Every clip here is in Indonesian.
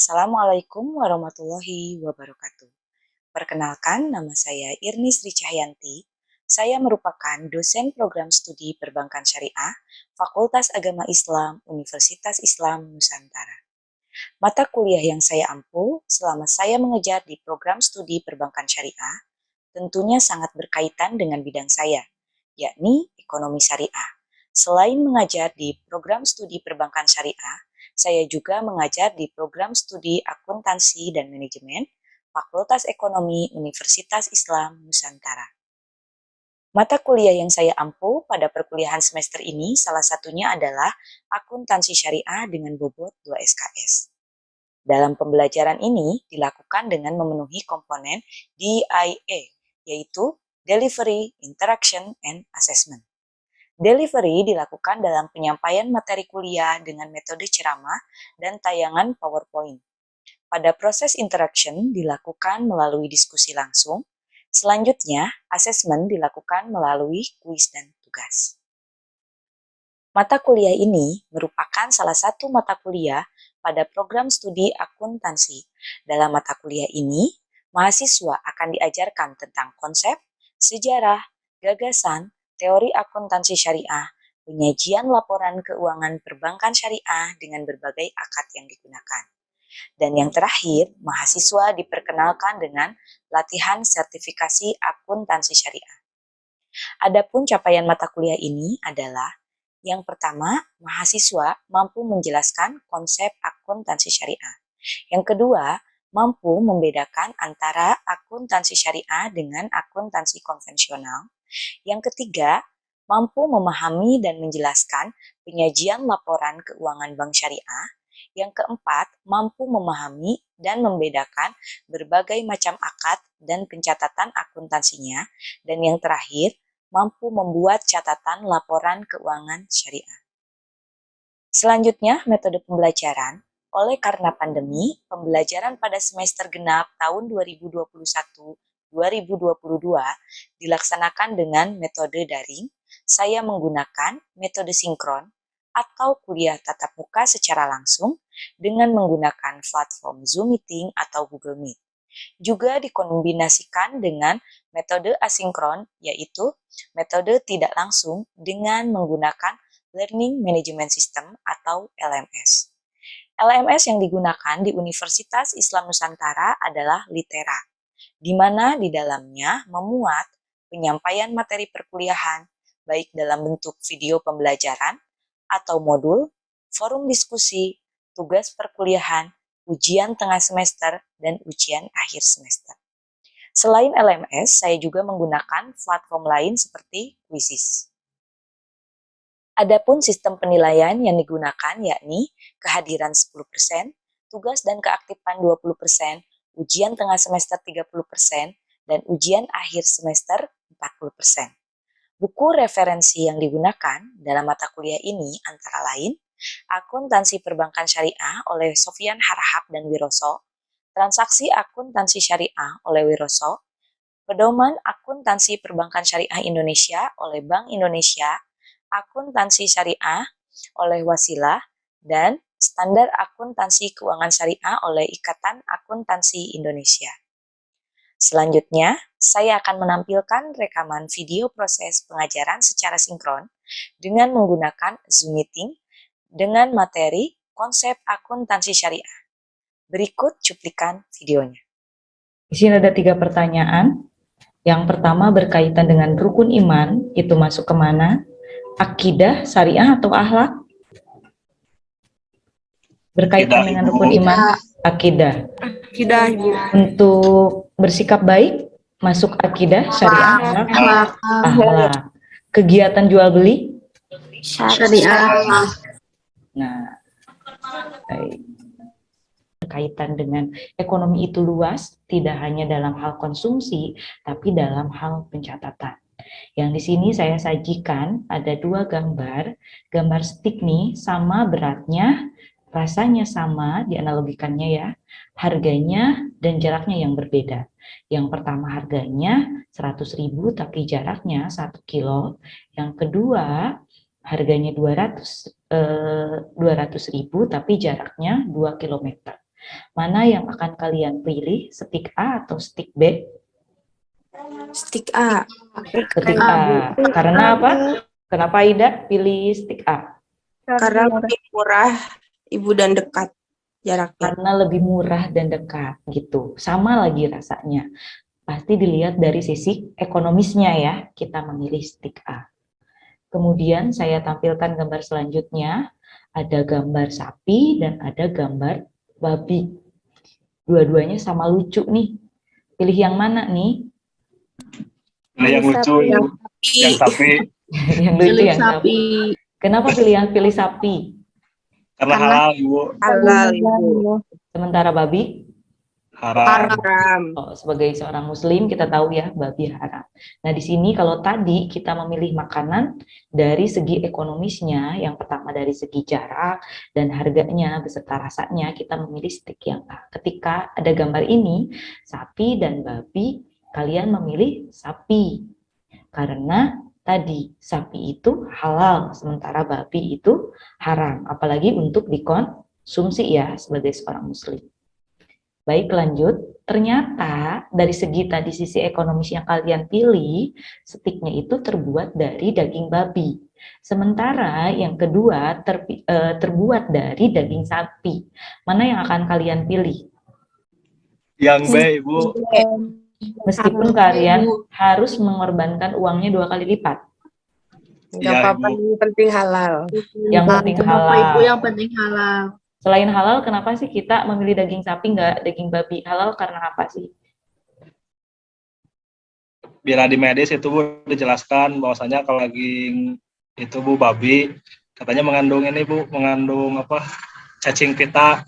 Assalamualaikum warahmatullahi wabarakatuh. Perkenalkan, nama saya Irni Sri Cahyanti. Saya merupakan dosen program studi Perbankan Syariah, Fakultas Agama Islam, Universitas Islam Nusantara. Mata kuliah yang saya ampu selama saya mengejar di program studi Perbankan Syariah tentunya sangat berkaitan dengan bidang saya, yakni ekonomi syariah. Selain mengajar di program studi Perbankan Syariah, saya juga mengajar di program studi Akuntansi dan Manajemen Fakultas Ekonomi Universitas Islam Nusantara. Mata kuliah yang saya ampu pada perkuliahan semester ini salah satunya adalah Akuntansi Syariah dengan bobot 2 SKS. Dalam pembelajaran ini dilakukan dengan memenuhi komponen DIA, yaitu Delivery, Interaction, and Assessment. Delivery dilakukan dalam penyampaian materi kuliah dengan metode ceramah dan tayangan PowerPoint. Pada proses interaction dilakukan melalui diskusi langsung. Selanjutnya, assessment dilakukan melalui kuis dan tugas. Mata kuliah ini merupakan salah satu mata kuliah pada program studi akuntansi. Dalam mata kuliah ini, mahasiswa akan diajarkan tentang konsep, sejarah, gagasan, teori akuntansi syariah, penyajian laporan keuangan perbankan syariah dengan berbagai akad yang digunakan. Dan yang terakhir, mahasiswa diperkenalkan dengan latihan sertifikasi akuntansi syariah. Adapun capaian mata kuliah ini adalah yang pertama, mahasiswa mampu menjelaskan konsep akuntansi syariah. Yang kedua, mampu membedakan antara akuntansi syariah dengan akuntansi konvensional. Yang ketiga, mampu memahami dan menjelaskan penyajian laporan keuangan bank syariah. Yang keempat, mampu memahami dan membedakan berbagai macam akad dan pencatatan akuntansinya. Dan yang terakhir, mampu membuat catatan laporan keuangan syariah. Selanjutnya, metode pembelajaran. Oleh karena pandemi, pembelajaran pada semester genap tahun 2021-2022 dilaksanakan dengan metode daring. Saya menggunakan metode sinkron atau kuliah tatap muka secara langsung dengan menggunakan platform Zoom Meeting atau Google Meet. Juga dikombinasikan dengan metode asinkron, yaitu metode tidak langsung dengan menggunakan Learning Management System atau LMS. LMS yang digunakan di Universitas Islam Nusantara adalah Litera, di mana di dalamnya memuat penyampaian materi perkuliahan, baik dalam bentuk video pembelajaran atau modul, forum diskusi, tugas perkuliahan, ujian tengah semester, dan ujian akhir semester. Selain LMS, saya juga menggunakan platform lain seperti Quizizz. Adapun sistem penilaian yang digunakan yakni kehadiran 10%, tugas dan keaktifan 20%, ujian tengah semester 30%, dan ujian akhir semester 40%. Buku referensi yang digunakan dalam mata kuliah ini antara lain Akuntansi Perbankan Syariah oleh Sofyan Harahap dan Wiroso, Transaksi Akuntansi Syariah oleh Wiroso, Pedoman Akuntansi Perbankan Syariah Indonesia oleh Bank Indonesia, Akuntansi Syariah oleh Wasilah, dan Standar Akuntansi Keuangan Syariah oleh Ikatan Akuntansi Indonesia. Selanjutnya, saya akan menampilkan rekaman video proses pengajaran secara sinkron dengan menggunakan Zoom Meeting dengan materi konsep akuntansi syariah. Berikut cuplikan videonya. Di sini ada 3 pertanyaan. Yang pertama berkaitan dengan rukun iman, itu masuk kemana? Akidah, syariah, atau akhlak? Berkaitan dengan rukun iman, akidah. Akidah, Ibu. Untuk bersikap baik, masuk akidah, syariah, akhlak. Kegiatan jual beli? Syariah. Nah, baik. Berkaitan dengan ekonomi itu luas, tidak hanya dalam hal konsumsi, tapi dalam hal pencatatan. Yang di sini saya sajikan ada 2 gambar. Gambar stick nih sama beratnya, rasanya sama, dianalogikannya ya, harganya dan jaraknya yang berbeda. Yang pertama harganya 100.000 tapi jaraknya 1 kilo. Yang kedua harganya 200.000 tapi jaraknya 2 kilometer. Mana yang akan kalian pilih, stick A atau stick B? Stick A. Stick A. Karena apa? Kenapa Ida pilih stick A? Karena lebih murah, Ibu, dan dekat jaraknya. Karena lebih murah dan dekat gitu. Sama lagi rasanya. Pasti dilihat dari sisi ekonomisnya ya, kita memilih stick A. Kemudian saya tampilkan gambar selanjutnya, ada gambar sapi dan ada gambar babi. Dua-duanya sama lucu nih. Pilih yang mana nih? Pilih yang lucu, Ibu. Yang sapi. Yang lucu yang sapi. Kenapa pilih sapi? Karena halal, Ibu. Halal, Ibu. Sementara babi? Haram. Haram. Oh, sebagai seorang muslim kita tahu ya babi haram. Nah, di sini kalau tadi kita memilih makanan dari segi ekonomisnya, yang pertama dari segi jarak dan harganya beserta rasanya, kita memilih stick yang A. Ketika ada gambar ini, sapi dan babi, kalian memilih sapi. Karena tadi sapi itu halal, sementara babi itu haram, apalagi untuk dikonsumsi ya sebagai seorang muslim. Baik, lanjut. Ternyata dari segi tadi sisi ekonomis yang kalian pilih, sticknya itu terbuat dari daging babi. Sementara yang kedua terbuat dari daging sapi. Mana yang akan kalian pilih? Yang B, Ibu. Meskipun kalian harus mengorbankan uangnya 2 kali lipat. Nggak Iya, apa-apa, Ibu. yang penting halal. Yang penting halal. Ibu, yang penting halal. Selain halal, kenapa sih kita memilih daging sapi nggak daging babi? Halal karena apa sih? Bila di medis itu, Bu, dijelaskan bahwasanya kalau daging itu, Bu, babi, katanya mengandung ini, Bu, mengandung apa? Cacing pita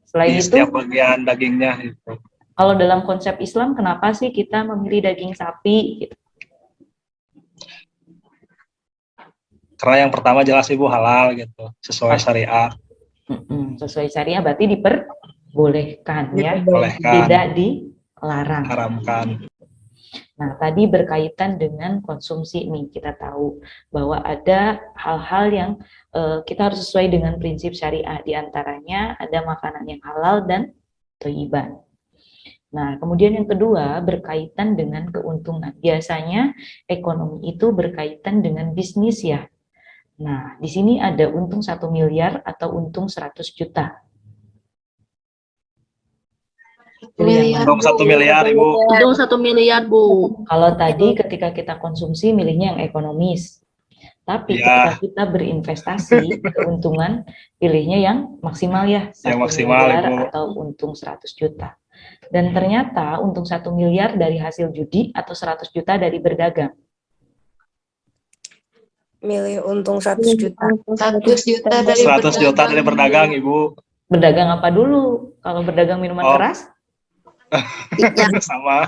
Selain di itu, setiap bagian dagingnya itu. kalau dalam konsep Islam, kenapa sih kita memilih daging sapi? Gitu. Karena yang pertama jelas, Ibu, halal gitu, sesuai syariat. Sesuai syariah berarti diperbolehkan ya, Diperbolehkan. tidak dilarang. Haramkan. Nah, tadi berkaitan dengan konsumsi nih, kita tahu bahwa ada hal-hal yang kita harus sesuai dengan prinsip syariah, diantaranya ada makanan yang halal dan thayyiban. Nah, kemudian yang kedua berkaitan dengan keuntungan. Biasanya ekonomi itu berkaitan dengan bisnis ya. Nah, di sini ada untung 1 miliar atau untung 100 juta. Untung 1 miliar, Ibu. Untung 1 miliar, Bu. Kalau tadi ketika kita konsumsi milihnya yang ekonomis. Tapi ketika kita berinvestasi, keuntungan pilihnya yang maksimal ya, 1 maksimal, miliar Ibu. atau untung 100 juta. Dan ternyata untung 1 miliar dari hasil judi atau 100 juta dari berdagang. Milih untung 100 juta. 100 juta dari 100 juta dari berdagang, Ibu. Berdagang apa dulu? Kalau berdagang minuman keras? Sama.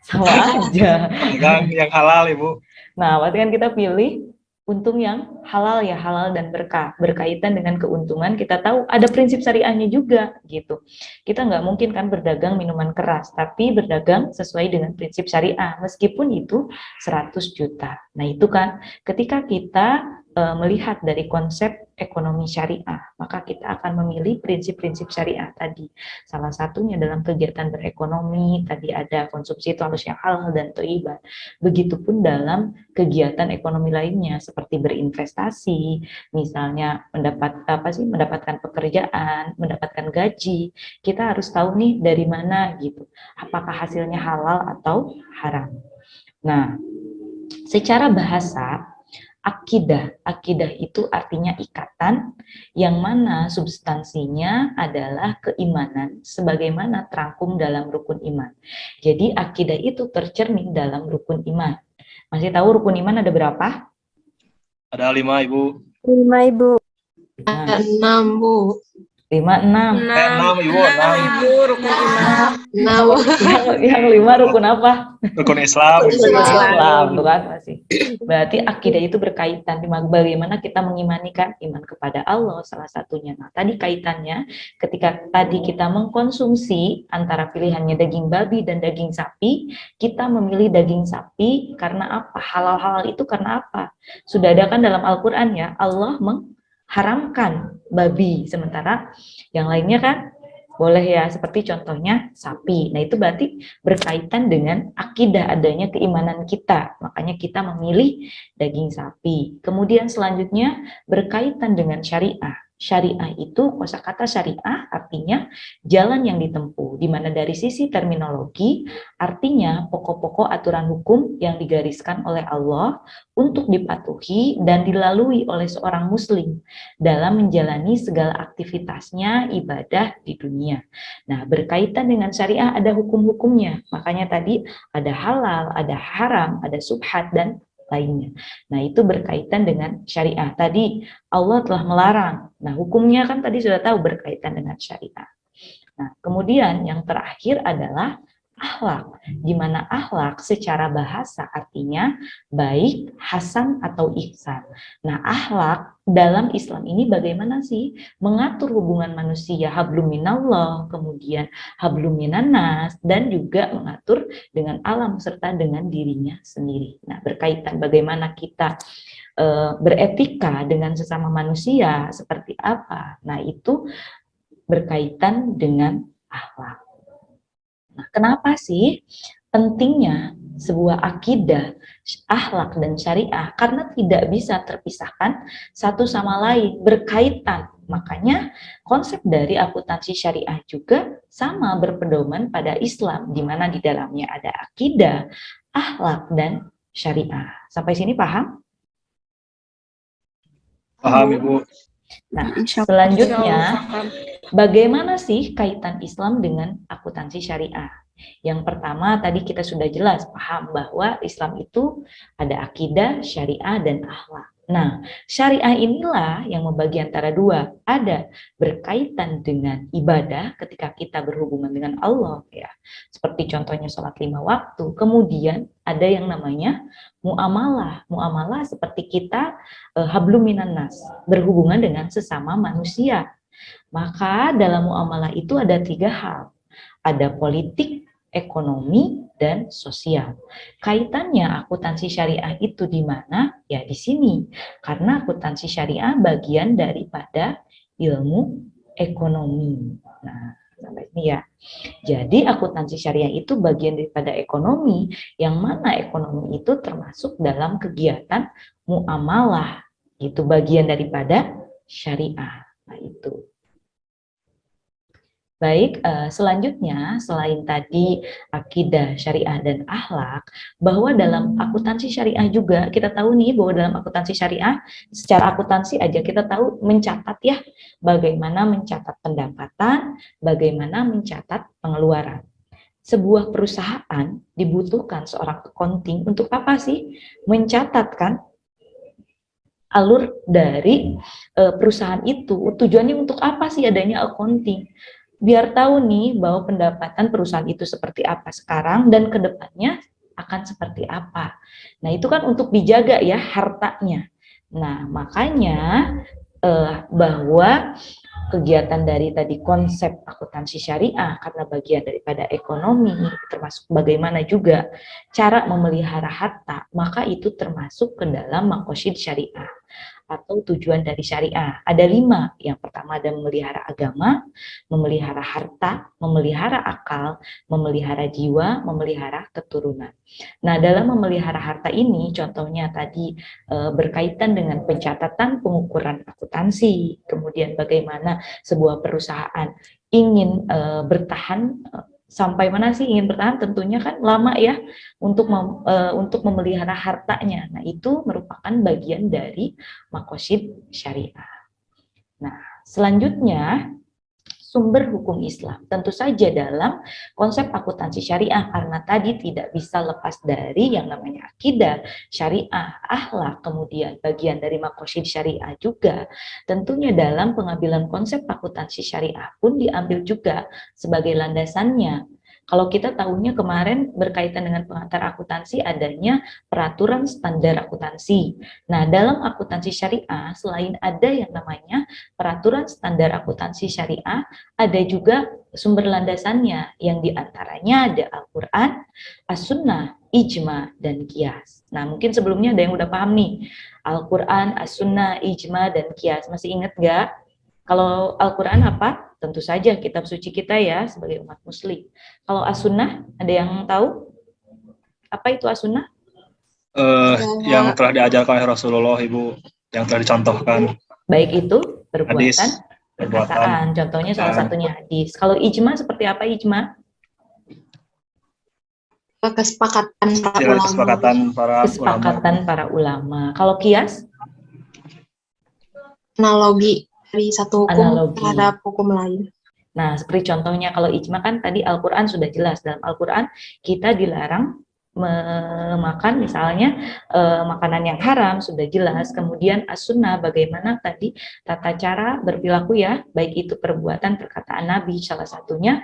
Sama aja. Berdagang yang halal, Ibu. Nah, berarti kan kita pilih untung yang halal ya, halal dan berkah. Berkaitan dengan keuntungan, kita tahu ada prinsip syariahnya juga gitu. Kita nggak mungkin kan berdagang minuman keras, tapi berdagang sesuai dengan prinsip syariah, meskipun itu 100 juta. Nah, itu kan ketika kita melihat dari konsep ekonomi syariah, maka kita akan memilih prinsip-prinsip syariah tadi. Salah satunya dalam kegiatan berekonomi, tadi ada konsumsi itu harus yang halal dan thayyiban. Begitupun dalam kegiatan ekonomi lainnya seperti berinvestasi, misalnya mendapatkan pekerjaan, mendapatkan gaji, kita harus tahu nih dari mana gitu. Apakah hasilnya halal atau haram. Nah, secara bahasa akidah itu artinya ikatan yang mana substansinya adalah keimanan sebagaimana terangkum dalam rukun iman. Jadi akidah itu tercermin dalam rukun iman. Masih tahu rukun iman ada berapa? Ada 5, Ibu. 5, Ibu. Ada 6, Bu. 5, 6. 6, Ibu. 6. Ibu, rukun iman. 6. Yang 5 rukun apa? Rukun Islam. Islam, tuh kan masih. Berarti akidah itu berkaitan dengan bagaimana kita mengimani kan iman kepada Allah salah satunya. Nah, tadi kaitannya ketika tadi kita mengkonsumsi antara pilihannya daging babi dan daging sapi, kita memilih daging sapi karena apa? Halal-halal itu karena apa? Sudah ada kan dalam Al-Qur'an ya, Allah mengharamkan babi, sementara yang lainnya kan Boleh ya, seperti contohnya sapi. Nah, itu berarti berkaitan dengan akidah, adanya keimanan kita. Makanya kita memilih daging sapi. Kemudian selanjutnya berkaitan dengan syariah. Syariah itu, kosakata syariah artinya jalan yang ditempuh, di mana dari sisi terminologi artinya pokok-pokok aturan hukum yang digariskan oleh Allah untuk dipatuhi dan dilalui oleh seorang muslim dalam menjalani segala aktivitasnya ibadah di dunia. Nah, berkaitan dengan syariah ada hukum-hukumnya. Makanya tadi ada halal, ada haram, ada subhat, dan lainnya. Nah, itu berkaitan dengan syariah. Tadi Allah telah melarang. Nah, hukumnya kan tadi sudah tahu berkaitan dengan syariah. Nah, kemudian yang terakhir adalah akhlak, di mana akhlak secara bahasa artinya baik, hasan, atau ihsan. Nah, akhlak dalam Islam ini bagaimana sih mengatur hubungan manusia, hablum minallah, kemudian hablum minannas, dan juga mengatur dengan alam serta dengan dirinya sendiri. Nah, berkaitan bagaimana kita beretika dengan sesama manusia seperti apa. Nah, itu berkaitan dengan akhlak. Nah, kenapa sih pentingnya sebuah akidah, akhlak, dan syariah? Karena tidak bisa terpisahkan satu sama lain, berkaitan. Makanya konsep dari akuntansi syariah juga sama berpedoman pada Islam, di mana di dalamnya ada akidah, akhlak, dan syariah. Sampai sini paham? Paham, Ibu. Nah, Insya Allah. selanjutnya, bagaimana sih kaitan Islam dengan akuntansi syariah? Yang pertama, tadi kita sudah jelas paham bahwa Islam itu ada akidah, syariah, dan akhlak. Nah, syariah inilah yang membagi antara dua. Ada berkaitan dengan ibadah ketika kita berhubungan dengan Allah, ya. Seperti contohnya sholat 5 waktu. Kemudian ada yang namanya muamalah. Muamalah seperti kita hablum minannas, berhubungan dengan sesama manusia. Maka dalam muamalah itu ada 3 hal. Ada politik, ekonomi, dan sosial. Kaitannya akuntansi syariah itu di mana? Ya di sini. Karena akuntansi syariah bagian daripada ilmu ekonomi. Nah, sampai ini ya. Jadi akuntansi syariah itu bagian daripada ekonomi, yang mana ekonomi itu termasuk dalam kegiatan muamalah. Itu bagian daripada syariah. Nah, itu. Baik, selanjutnya selain tadi akidah, syariah, dan akhlak, bahwa dalam akuntansi syariah juga kita tahu nih bahwa dalam akuntansi syariah, secara akuntansi aja kita tahu mencatat ya, bagaimana mencatat pendapatan, bagaimana mencatat pengeluaran. Sebuah perusahaan dibutuhkan seorang accounting untuk apa sih? Mencatatkan alur dari perusahaan itu. Tujuannya untuk apa sih adanya accounting? Biar tahu nih bahwa pendapatan perusahaan itu seperti apa sekarang dan kedepannya akan seperti apa. Nah, itu kan untuk dijaga ya hartanya. Nah, makanya bahwa kegiatan dari tadi konsep akuntansi syariah karena bagian daripada ekonomi, termasuk bagaimana juga cara memelihara harta, maka itu termasuk ke dalam maqasid syariah atau tujuan dari syariah. Ada 5. Yang pertama ada memelihara agama, memelihara harta, memelihara akal, memelihara jiwa, memelihara keturunan. Nah, dalam memelihara harta ini contohnya tadi berkaitan dengan pencatatan pengukuran akuntansi, kemudian bagaimana sebuah perusahaan ingin bertahan sampai mana sih ingin bertahan, tentunya kan lama ya untuk memelihara hartanya. Nah, itu merupakan bagian dari maqasid syariah. Nah, selanjutnya sumber hukum Islam. Tentu saja dalam konsep akuntansi syariah, karena tadi tidak bisa lepas dari yang namanya akidah, syariah, akhlak, kemudian bagian dari maqasid syariah juga. Tentunya dalam pengambilan konsep akuntansi syariah pun diambil juga sebagai landasannya. Kalau kita tahunya kemarin berkaitan dengan pengantar akuntansi adanya peraturan standar akuntansi. Nah, dalam akuntansi syariah selain ada yang namanya peraturan standar akuntansi syariah, ada juga sumber landasannya yang diantaranya ada Al-Quran, As-Sunnah, Ijma, dan Qiyas. Nah, mungkin sebelumnya ada yang udah paham nih, Al-Quran, As-Sunnah, Ijma, dan Qiyas. Masih ingat nggak? Kalau Al-Quran apa? tentu saja kitab suci kita ya sebagai umat muslim. Kalau as-sunnah, ada yang tahu? Apa itu as-sunnah? Yang telah diajarkan oleh Rasulullah, Ibu, yang telah dicontohkan. Baik itu perbuatan, Hadis, perkataan. Contohnya salah satunya hadis. Kalau ijma seperti apa ijma? Kesepakatan para ya, ulama. kesepakatan para ulama. Kalau kias? Analogi dari satu hukum terhadap hukum lain. Nah, seperti contohnya kalau ijma kan tadi Al-Quran sudah jelas. Dalam Al-Quran kita dilarang memakan misalnya makanan yang haram sudah jelas. Kemudian as-sunnah bagaimana tadi tata cara berperilaku ya, baik itu perbuatan perkataan Nabi salah satunya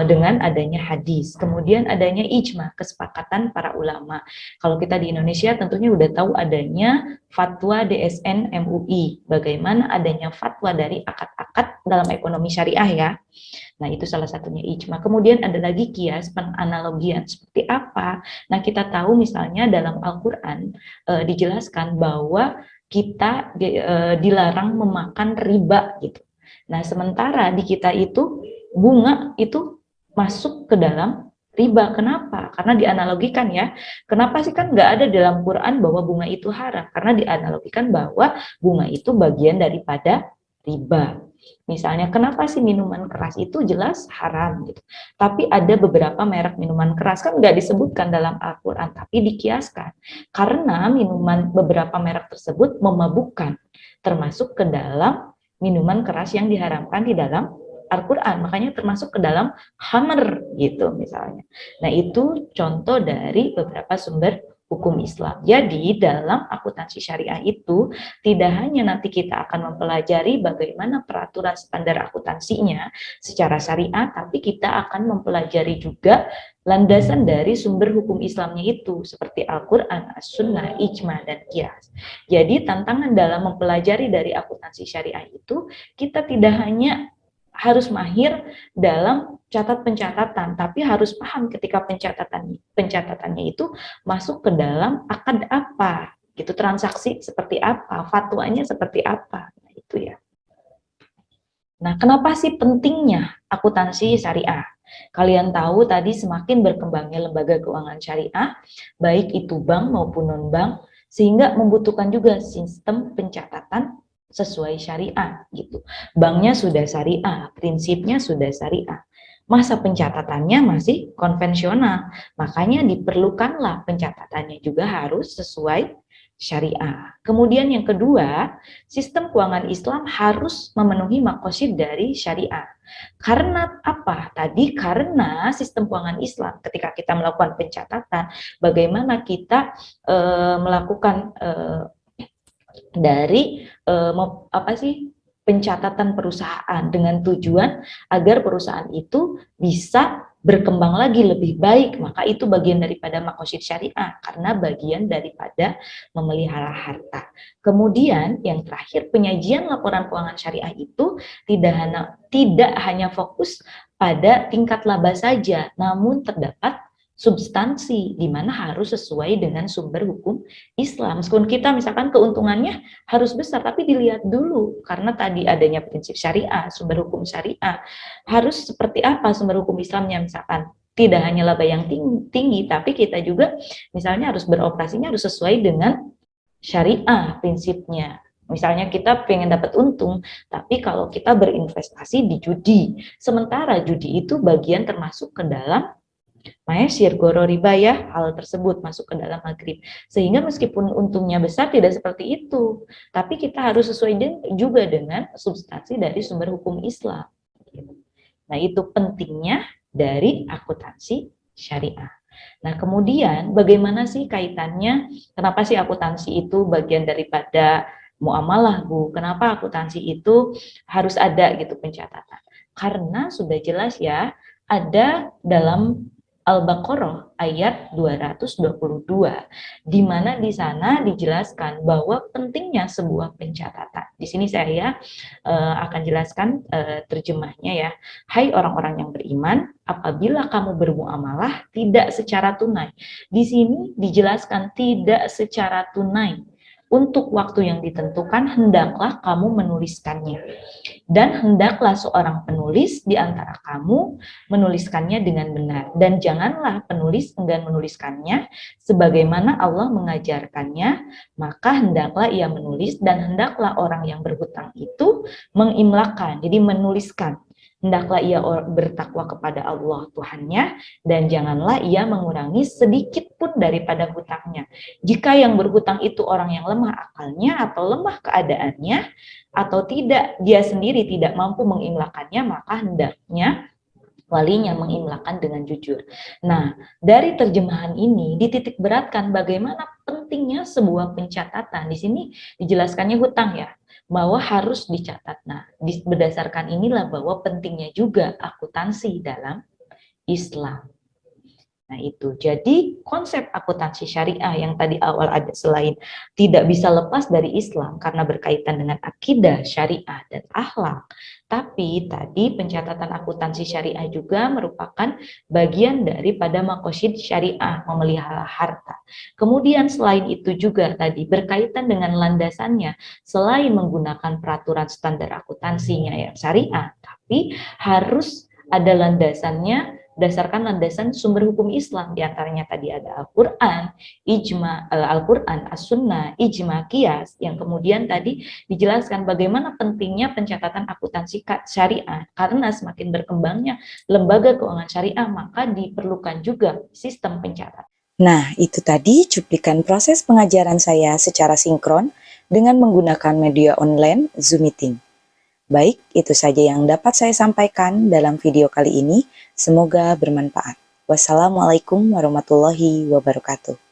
dengan adanya hadis. Kemudian adanya ijma, kesepakatan para ulama. Kalau kita di Indonesia tentunya udah tahu adanya fatwa DSN MUI, bagaimana adanya fatwa dari akad-akad dalam ekonomi syariah ya. Nah, itu salah satunya ijma. Kemudian ada lagi kias, penanalogian. Seperti apa? Nah, kita tahu misalnya dalam Al-Quran dijelaskan bahwa kita dilarang memakan riba gitu. Nah, sementara di kita itu bunga itu masuk ke dalam riba. Kenapa? Karena dianalogikan ya. Kenapa sih kan nggak ada dalam Quran bahwa bunga itu haram? Karena dianalogikan bahwa bunga itu bagian daripada riba. Misalnya, kenapa sih minuman keras itu jelas haram gitu. Tapi ada beberapa merek minuman keras kan nggak disebutkan dalam Al-Quran, tapi dikiaskan. Karena minuman beberapa merek tersebut memabukkan, termasuk ke dalam minuman keras yang diharamkan di dalam Al-Quran. Makanya termasuk ke dalam khamr gitu misalnya. Nah, itu contoh dari beberapa sumber hukum Islam. Jadi dalam akuntansi syariah itu tidak hanya nanti kita akan mempelajari bagaimana peraturan standar akuntansinya secara syariah, tapi kita akan mempelajari juga landasan dari sumber hukum Islamnya itu seperti Al-Quran, As-Sunnah, Ijma, dan Qiyas. Jadi tantangan dalam mempelajari dari akuntansi syariah itu kita tidak hanya harus mahir dalam catat pencatatan, tapi harus paham ketika pencatatannya itu masuk ke dalam akad apa, gitu, transaksi seperti apa, fatwanya seperti apa, nah, itu ya. Nah, kenapa sih pentingnya akuntansi syariah? Kalian tahu tadi semakin berkembangnya lembaga keuangan syariah, baik itu bank maupun non-bank, sehingga membutuhkan juga sistem pencatatan sesuai syariah gitu. Banknya sudah syariah, prinsipnya sudah syariah. Masa pencatatannya masih konvensional, makanya diperlukanlah pencatatannya juga harus sesuai syariah. Kemudian yang kedua, sistem keuangan Islam harus memenuhi maqasid dari syariah. Karena apa? Tadi karena sistem keuangan Islam ketika kita melakukan pencatatan, bagaimana kita melakukan dari pencatatan perusahaan dengan tujuan agar perusahaan itu bisa berkembang lagi lebih baik, maka itu bagian daripada maqasid syariah karena bagian daripada memelihara harta. Kemudian yang terakhir, penyajian laporan keuangan syariah itu tidak hanya fokus pada tingkat laba saja, namun terdapat substansi di mana harus sesuai dengan sumber hukum Islam. Meskipun kita misalkan keuntungannya harus besar, tapi dilihat dulu karena tadi adanya prinsip syariah, sumber hukum syariah. Harus seperti apa sumber hukum Islamnya, misalkan tidak hanya laba yang tinggi, tapi kita juga misalnya harus beroperasinya harus sesuai dengan syariah prinsipnya. Misalnya kita pengen dapat untung, tapi kalau kita berinvestasi di judi, sementara judi itu bagian termasuk ke dalam maesir, goro riba ya, hal tersebut masuk ke dalam maghrib. Sehingga meskipun untungnya besar tidak seperti itu, tapi kita harus sesuai juga dengan substansi dari sumber hukum Islam. Nah, itu pentingnya dari akuntansi syariah. Nah, kemudian bagaimana sih kaitannya, kenapa sih akuntansi itu bagian daripada muamalah, Bu? Kenapa akuntansi itu harus ada gitu pencatatan? Karena sudah jelas ya, ada dalam Al-Baqarah ayat 222, di mana di sana dijelaskan bahwa pentingnya sebuah pencatatan. Di sini saya akan jelaskan terjemahnya ya. Hai orang-orang yang beriman, apabila kamu bermuamalah tidak secara tunai. Di sini dijelaskan tidak secara tunai. untuk waktu yang ditentukan hendaklah kamu menuliskannya. Dan hendaklah seorang penulis di antara kamu menuliskannya dengan benar. Dan janganlah penulis enggan menuliskannya sebagaimana Allah mengajarkannya, maka hendaklah ia menulis dan hendaklah orang yang berhutang itu mengimlakan, jadi menuliskan. Hendaklah ia bertakwa kepada Allah Tuhannya dan janganlah ia mengurangi sedikit pun daripada hutangnya. Jika yang berhutang itu orang yang lemah akalnya atau lemah keadaannya atau tidak, dia sendiri tidak mampu mengimlakannya, maka hendaknya walinya mengimlakan dengan jujur. Nah, dari terjemahan ini dititik beratkan bagaimana pentingnya sebuah pencatatan. Di sini dijelaskannya hutang ya, bahwa harus dicatat. Nah, berdasarkan inilah bahwa pentingnya juga akuntansi dalam Islam. Nah itu, jadi konsep akuntansi syariah yang tadi awal ada selain tidak bisa lepas dari Islam karena berkaitan dengan akidah, syariah, dan akhlak, tapi tadi pencatatan akuntansi syariah juga merupakan bagian daripada maqasid syariah, memelihara harta. Kemudian selain itu juga tadi berkaitan dengan landasannya, selain menggunakan peraturan standar akuntansinya yang syariah, tapi harus ada landasannya berdasarkan landasan sumber hukum Islam, diantaranya tadi ada Al-Quran, Al-Quran, As-Sunnah, Ijma, Qiyas, yang kemudian tadi dijelaskan bagaimana pentingnya pencatatan akuntansi syariah, karena semakin berkembangnya lembaga keuangan syariah, maka diperlukan juga sistem pencatatan. Nah, itu tadi cuplikan proses pengajaran saya secara sinkron dengan menggunakan media online Zoom Meeting. Baik, itu saja yang dapat saya sampaikan dalam video kali ini. Semoga bermanfaat. Wassalamualaikum warahmatullahi wabarakatuh.